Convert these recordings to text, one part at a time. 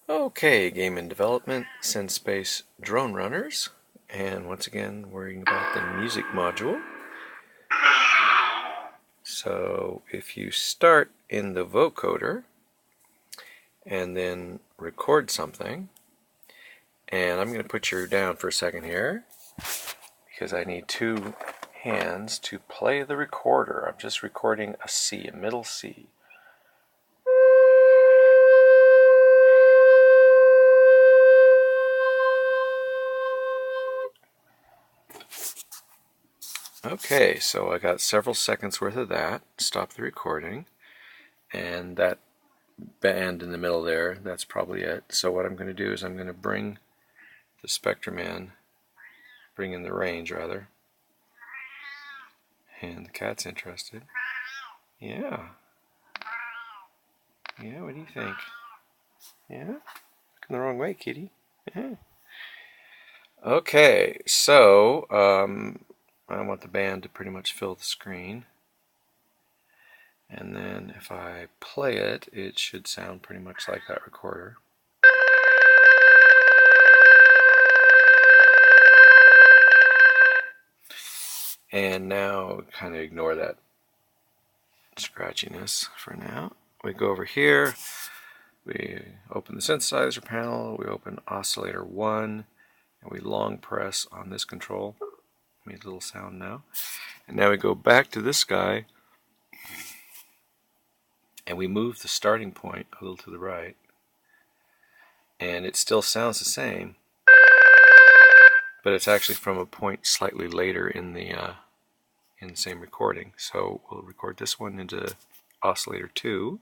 Okay, game in development, synSpace drone runners, and once again worrying about the music module. So if you start in the vocoder and then record something, and I'm going to put you down for a second here because I need two hands to play the recorder. I'm just recording a C, a middle C. Okay, so I got several seconds worth of that. Stop the recording. And that band in the middle there, that's probably it. So what I'm going to do is I'm going to bring the spectrum in, bring in the range rather. And the cat's interested. Yeah. Yeah, what do you think? Yeah? Looking the wrong way, kitty. Yeah. Okay, so I want the band to pretty much fill the screen. And then if I play it, it should sound pretty much like that recorder. And now kind of ignore that scratchiness for now. We go over here, we open the synthesizer panel, we open oscillator 1, and we long press on this control. Made a little sound now. And now we go back to this guy, and we move the starting point a little to the right, and it still sounds the same, but it's actually from a point slightly later in the same recording. So we'll record this one into oscillator 2,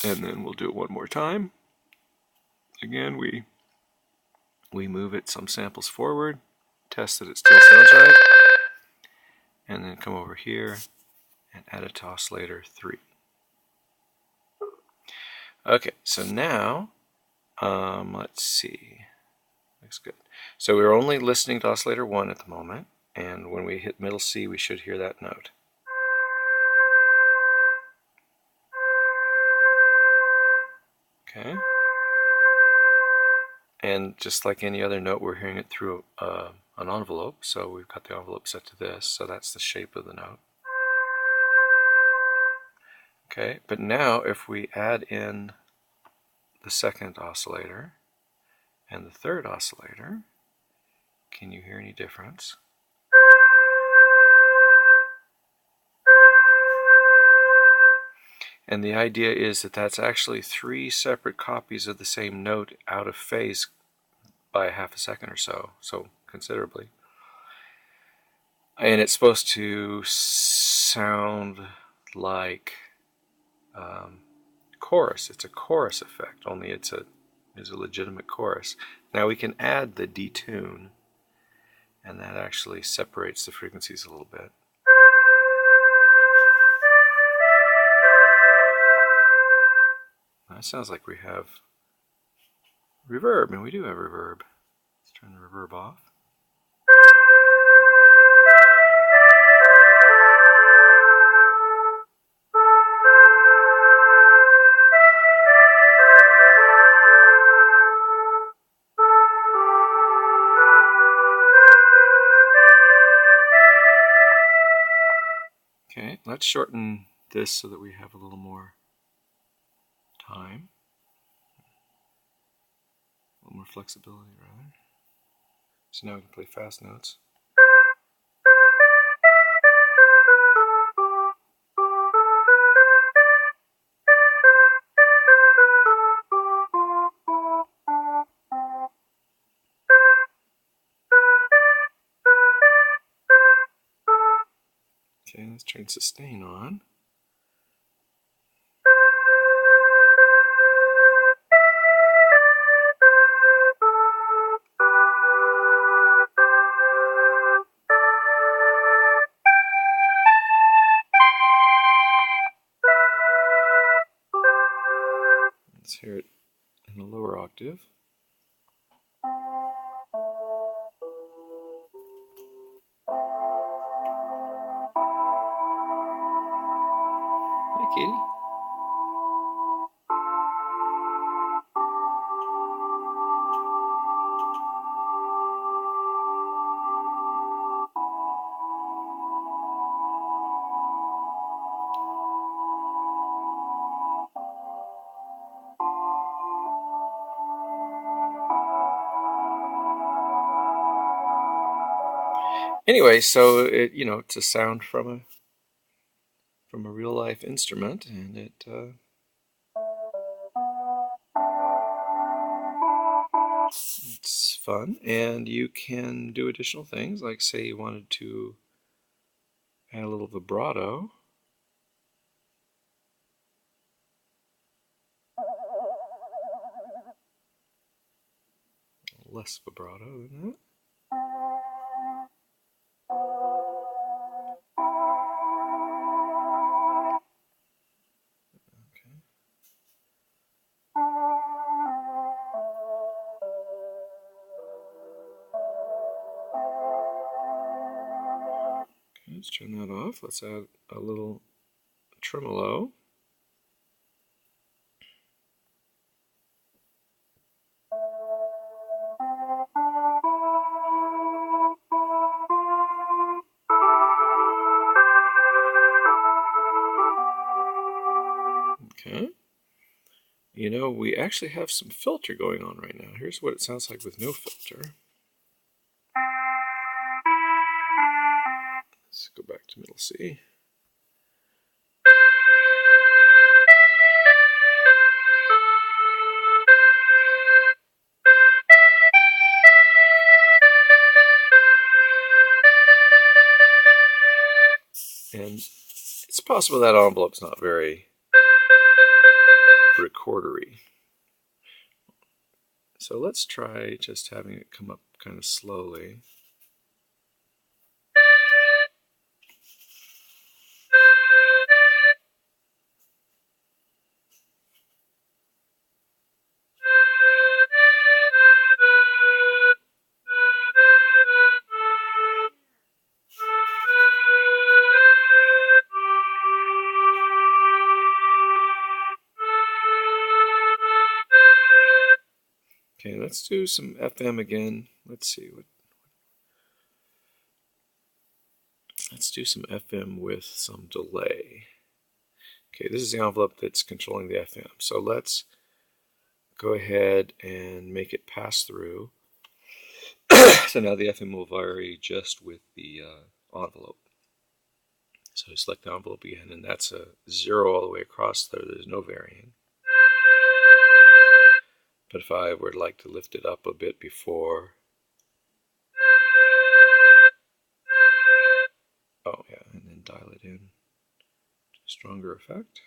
and then we'll do it one more time. Again, we move it some samples forward, test that it still sounds right, and then come over here and add it to oscillator 3. Okay, so now, let's see. Looks good. So we're only listening to oscillator 1 at the moment, and when we hit middle C, we should hear that note. Okay. And just like any other note, we're hearing it through an envelope, so we've got the envelope set to this, so that's the shape of the note. Okay, but now if we add in the second oscillator and the third oscillator, can you hear any difference? And the idea is that that's actually 3 separate copies of the same note out of phase by half a second or so, so considerably. And it's supposed to sound like chorus. It's a chorus effect, only it's a legitimate chorus. Now we can add the detune, and that actually separates the frequencies a little bit. That sounds like we have reverb, and we do have reverb. Let's turn the reverb off. Okay, let's shorten this so that we have a little more time. A little more flexibility, rather. So now we can play fast notes. Okay, let's turn sustain on. Let's hear it in a lower octave. Hi, kitty. Anyway, so it's a sound from a real life instrument, and it's fun. And you can do additional things, like say you wanted to add a little vibrato. Less vibrato than that. Okay. Okay, let's turn that off. Let's add a little tremolo. Okay. We actually have some filter going on right now. Here's what it sounds like with no filter. Let's go back to middle C. And it's possible that envelope's not very recordery. So let's try just having it come up kind of slowly. Okay, let's do some FM again. Let's see what. Let's do some FM with some delay. Okay, this is the envelope that's controlling the FM. So let's go ahead and make it pass through. So now the FM will vary just with the envelope. So select the envelope again, and that's a 0 all the way across there. There's no varying. But if I would like to lift it up a bit before, oh yeah, and then dial it in to a stronger effect.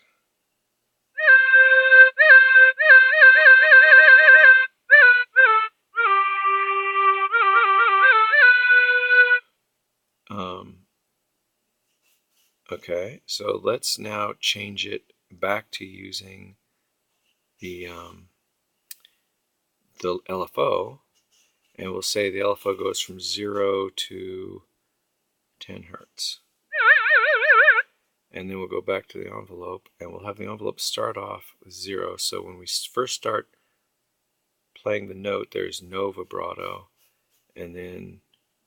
Okay, so let's now change it back to using the LFO, and we'll say the LFO goes from 0 to 10 hertz. And then we'll go back to the envelope, and we'll have the envelope start off with 0. So when we first start playing the note, there's no vibrato, and then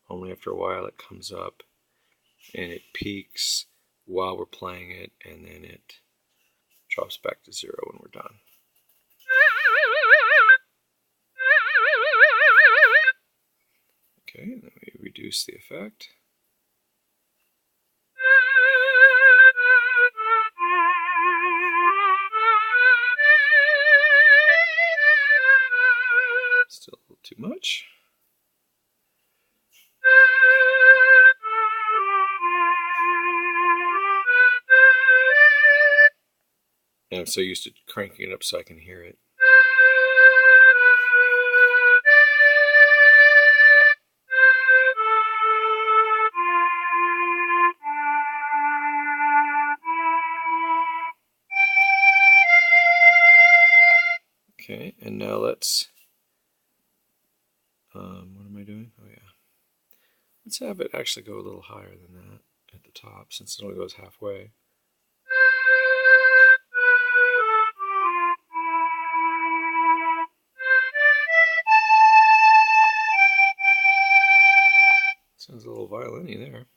only after a while it comes up, and it peaks while we're playing it, and then it drops back to 0 when we're done. Okay, and then we reduce the effect. Still a little too much. And I'm so used to cranking it up so I can hear it. Okay, and now let's, what am I doing? Oh yeah. Let's have it actually go a little higher than that at the top, since it only goes halfway. Sounds a little violin-y there.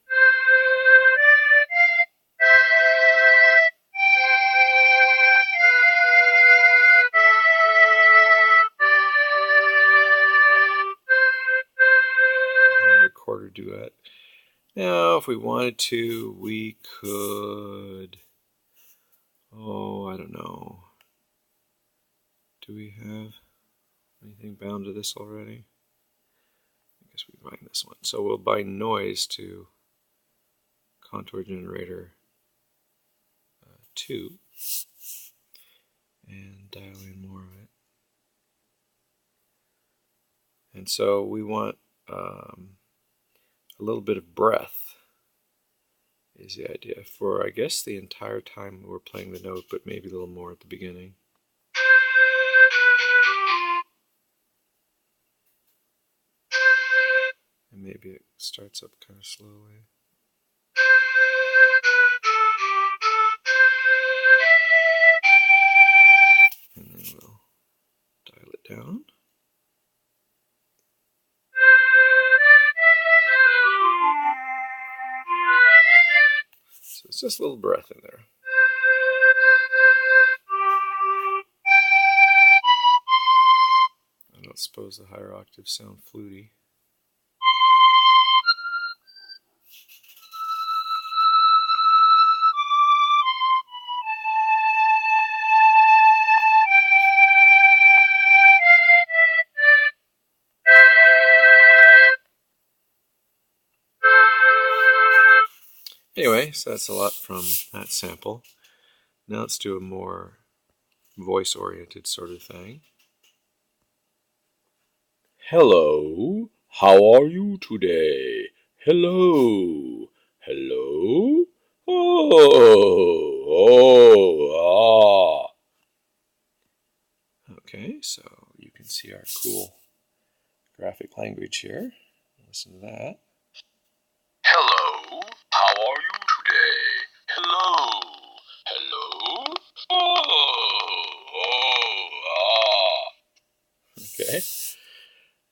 Recorder duet. if we wanted to, we could, oh, I don't know. Do we have anything bound to this already? I guess we bind this one. So we'll bind noise to contour generator 2 and dial in more of it. And so we want a little bit of breath is the idea for, I guess, the entire time we're playing the note, but maybe a little more at the beginning. And maybe it starts up kind of slowly. And then we'll dial it down. So it's just a little breath in there. I don't suppose the higher octaves sound fluty. Anyway, so that's a lot from that sample. Now let's do a more voice-oriented sort of thing. Hello, how are you today? Hello, hello, oh, ah. Okay, so you can see our cool graphic language here. Listen to that. Hello, how are you today? Hello, hello, ah. Okay.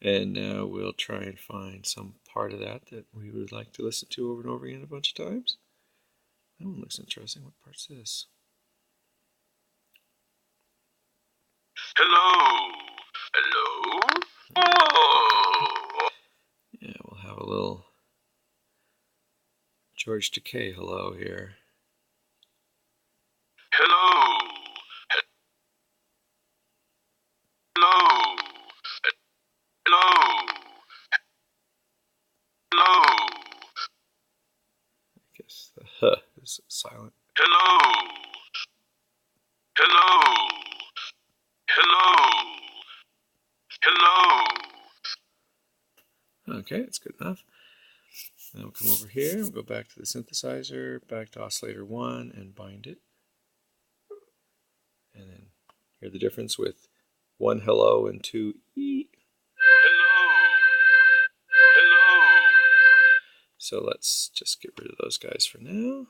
And now we'll try and find some part of that we would like to listen to over and over again a bunch of times. That one looks interesting. What part's this? Hello! Hello! Oh! Yeah, we'll have a little George Takei hello here. Hello! Hello! Hello! Hello! I guess the huh is silent. Hello! Hello! Hello! Hello! Okay, that's good enough. Then we'll come over here, we'll go back to the synthesizer, back to oscillator 1 and bind it. And then hear the difference with 1 hello and 2 E. Hello! Hello! So let's just get rid of those guys for now.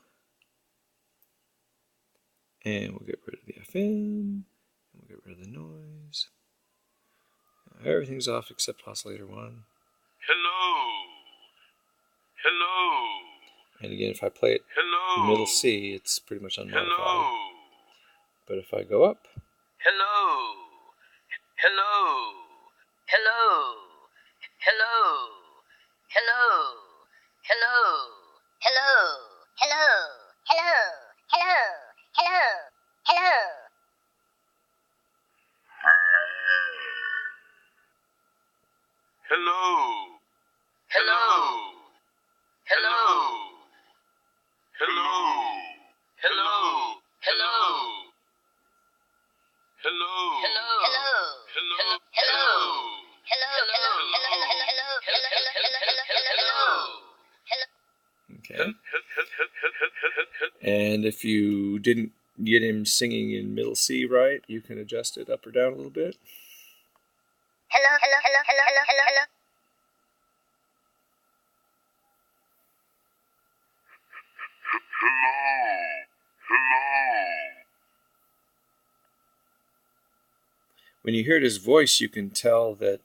And we'll get rid of the FM. And we'll get rid of the noise. Everything's off except oscillator 1. Hello! Hello! And again, if I play it middle C, it's pretty much unmodified. Hello! But if I go up, hello! Hello! Hello! Hello! Hello! Hello! Hello! Hello! Hello! Hello! Hello! Hello! Hello! Hello! Hello! Hello! Hello! Hello! Hello! Hello! Okay. And if you didn't get him singing in middle C right, you can adjust it up or down a little bit. Hello, hello, hello, hello, hello, hello, hello. When you hear his voice, you can tell that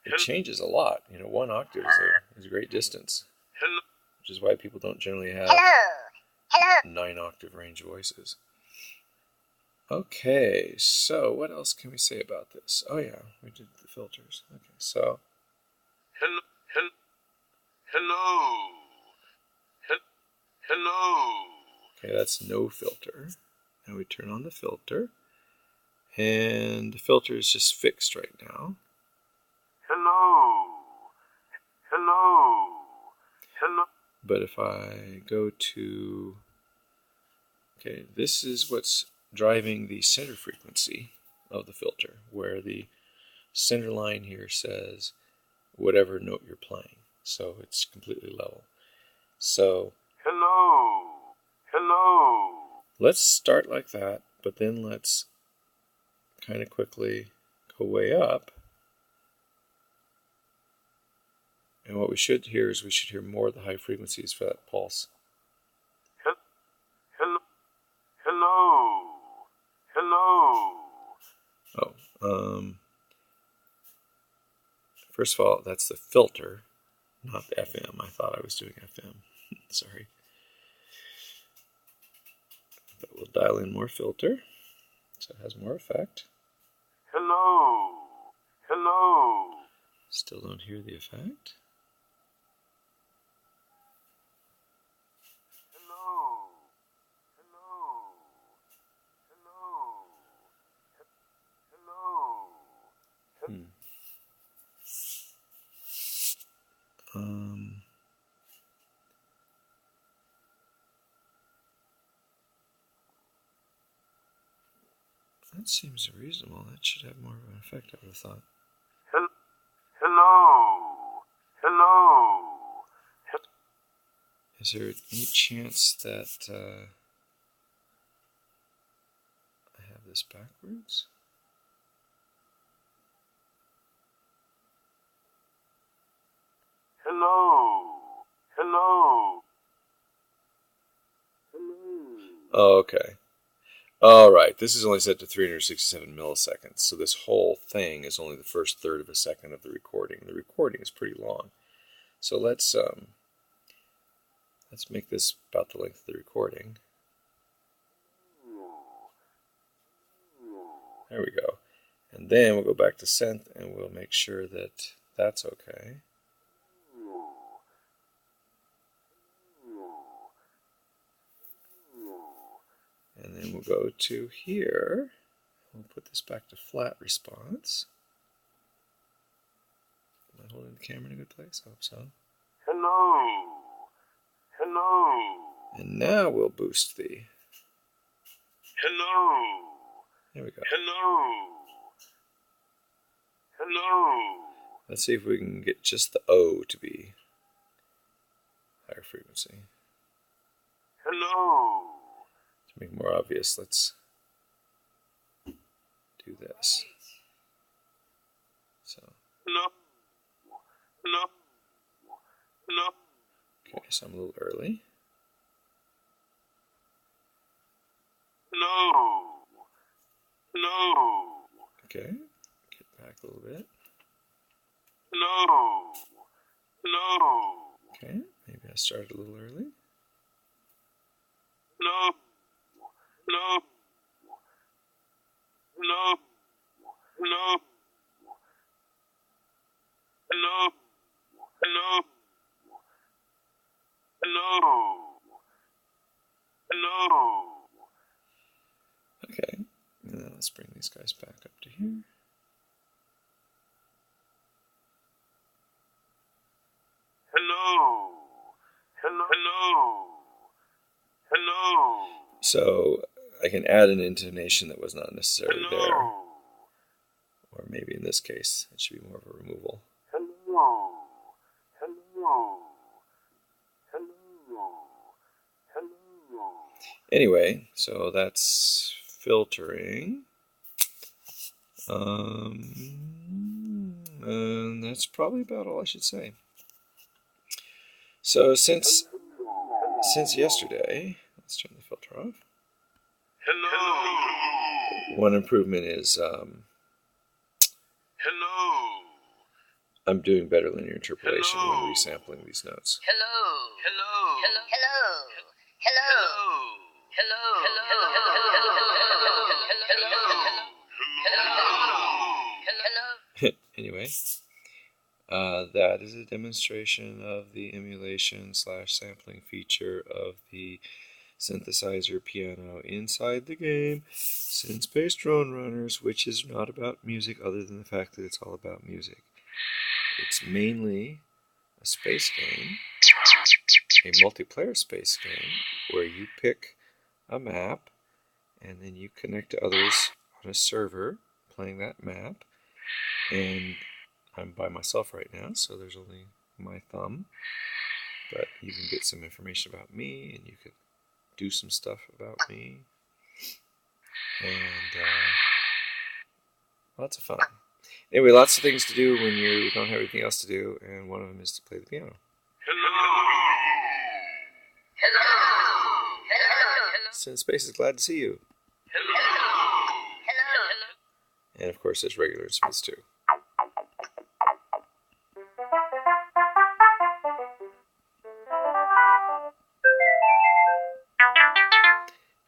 it changes a lot. You know, 1 octave is a great distance, which is why people don't generally have 9 octave range voices. Okay, so what else can we say about this? Oh yeah, we did the filters. Okay, so hello. Hello. Okay, that's no filter. Now we turn on the filter. And the filter is just fixed right now. Hello. Hello. Hello. But if I go to, okay, this is what's driving the center frequency of the filter, where the center line here says whatever note you're playing. So it's completely level. So Hello. Hello. let's start like that, but then let's kind of quickly go way up. And what we should hear is we should hear more of the high frequencies for that pulse. Hello. Hello. Hello. Oh, first of all, that's the filter, not the FM. I thought I was doing FM. Sorry. But we'll dial in more filter, so it has more effect. Hello. Hello. Still don't hear the effect. Hello. Hello. Hello. Hello. That seems reasonable. That should have more of an effect, I would have thought. Hello. Hello. Is there any chance that I have this backwards? Hello. Hello. Oh, okay. All right. This is only set to 367 milliseconds, so this whole thing is only the first third of a second of the recording. The recording is pretty long, so let's make this about the length of the recording. There we go. And then we'll go back to synth and we'll make sure that that's okay. And then we'll go to here. We'll put this back to flat response. Am I holding the camera in a good place? I hope so. Hello. Hello. And now we'll boost the. Hello. There we go. Hello. Hello. Let's see if we can get just the O to be higher frequency. Hello. To make it more obvious, let's do this. So. Hello. Hello. Hello. Okay, so I'm a little early. Hello. Hello. Okay, get back a little bit. Hello. Hello. Okay, maybe I started a little early. Hello. Hello. Hello. Hello. Hello. Hello. Hello. Hello. Okay, and then let's bring these guys back up to here. Hello. Hello. Hello. Hello. So I can add an intonation that was not necessarily Hello. there. Or maybe in this case, it should be more of a removal. Hello. Hello. Hello. Hello. Anyway, so that's filtering. And that's probably about all I should say. So since yesterday, let's turn the filter off. Hello. One improvement is Hello. I'm doing better linear interpolation when resampling these notes. Hello. Hello. Hello. Hello. Hello. Hello. Anyway, That is a demonstration of the emulation / sampling feature of the synthesizer piano inside the game synSpace Drone Runners, which is not about music other than the fact that it's all about music. It's mainly a space game, a multiplayer space game, where you pick a map and then you connect to others on a server playing that map. And I'm by myself right now, so there's only my thumb. But you can get some information about me, and you can do some stuff about me. And lots of fun. Anyway, lots of things to do when you don't have anything else to do, and one of them is to play the piano. synSpace is glad to see you. And of course, there's regular instruments too.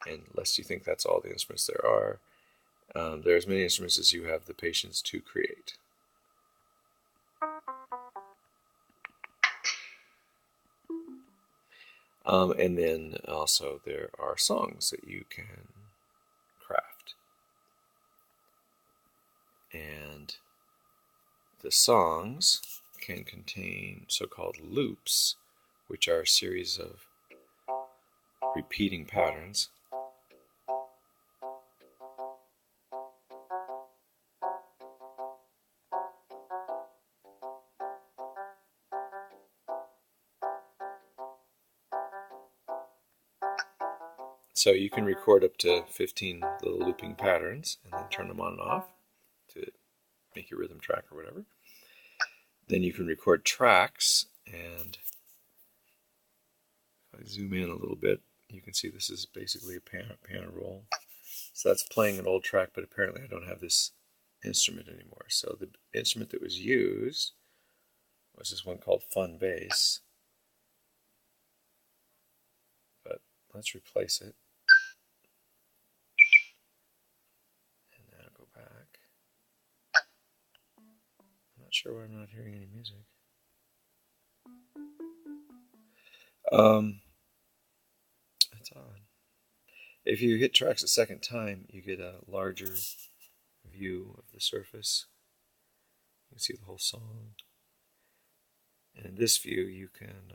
And lest you think that's all the instruments there are, there's many instruments as you have the patience to create. And then also there are songs that you can craft. And the songs can contain so-called loops, which are a series of repeating patterns. So you can record up to 15 little looping patterns and then turn them on and off to make your rhythm track or whatever. Then you can record tracks, and if I zoom in a little bit, you can see this is basically a piano roll. So that's playing an old track, but apparently I don't have this instrument anymore. So the instrument that was used was this one called Fun Bass. But let's replace it. Back. I'm not sure why I'm not hearing any music. That's odd. If you hit tracks a second time, you get a larger view of the surface. You can see the whole song. And in this view, you can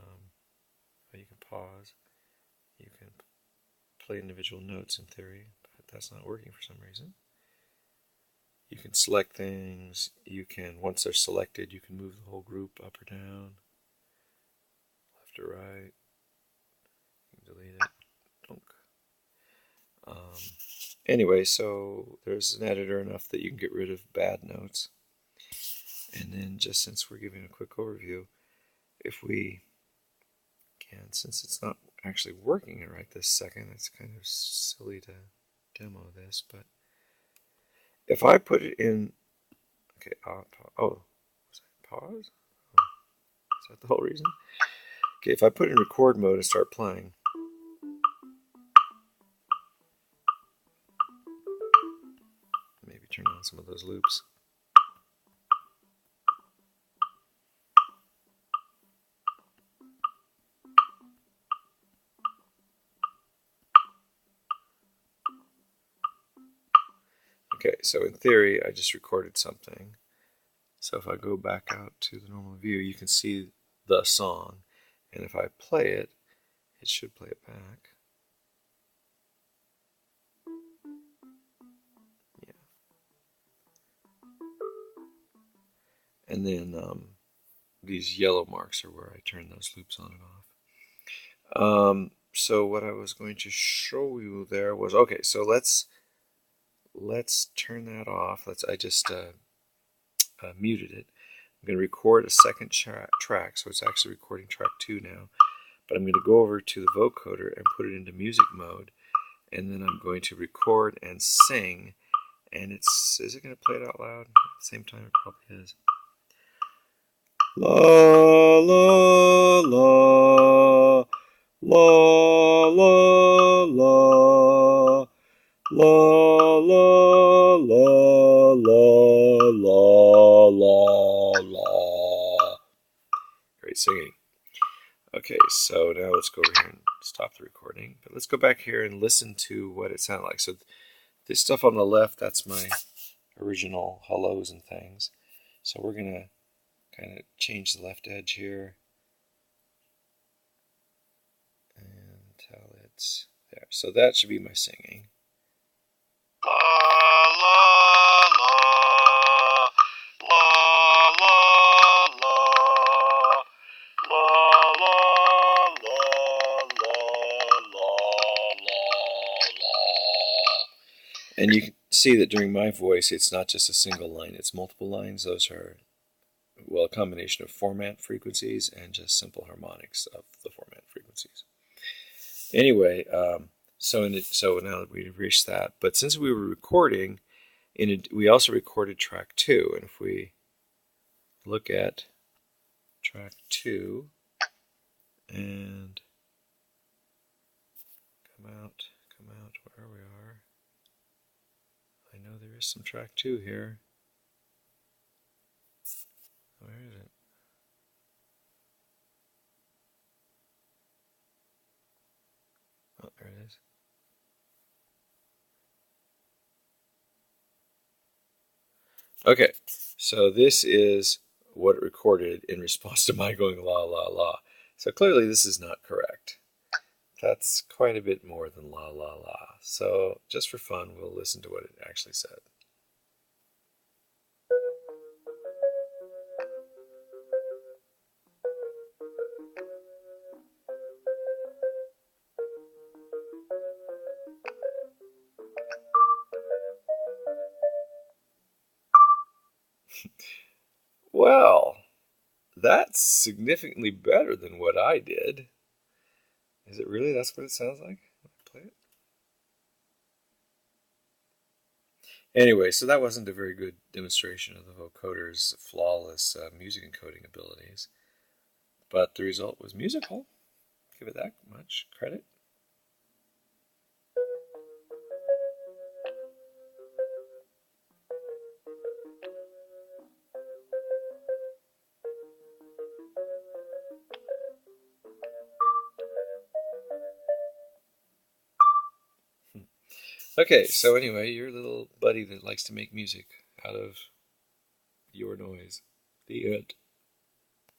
pause. You can play individual notes in theory, but that's not working for some reason. You can select things. You can, once they're selected, you can move the whole group up or down, left or right. You can delete it. Anyway, so there's an editor enough that you can get rid of bad notes. And then, just since we're giving a quick overview, if we can, since it's not actually working right this second, it's kind of silly to demo this, but if I put it in, okay, was that pause? Oh, is that the whole reason? Okay, if I put it in record mode and start playing, maybe turn on some of those loops. Okay, so in theory, I just recorded something. So if I go back out to the normal view, you can see the song. And if I play it, it should play it back. Yeah. And then these yellow marks are where I turn those loops on and off. So what I was going to show you there was, okay, so let's turn that off. I just muted it. I'm going to record a second track, so it's actually recording track 2 now. But I'm going to go over to the vocoder and put it into music mode, and then I'm going to record and sing. And is it going to play it out loud? At the same time, it probably is. La la la la la la la la la la la la la. go over here and stop the recording. But let's go back here and listen to what it sounded like. So this stuff on the left, that's my original hellos and things. So we're going to kind of change the left edge here until it's there. So that should be my singing. And you can see that during my voice, it's not just a single line, it's multiple lines. Those are, well, a combination of format frequencies and just simple harmonics of the format frequencies. Anyway, so now that we've reached that, but since we were recording, we also recorded track 2, and if we look at track 2 and come out where we are. I know there is some track 2 here. Where is it? Oh, there it is. Okay, so this is what it recorded in response to my going la la la. So clearly this is not correct. That's quite a bit more than la la la. So just for fun, we'll listen to what it actually said. Well, that's significantly better than what I did. Is it really? That's what it sounds like? Play it. Anyway, so that wasn't a very good demonstration of the vocoder's flawless music encoding abilities. But the result was musical. Give it that much credit. Okay, so anyway, your little buddy that likes to make music out of your noise. The end.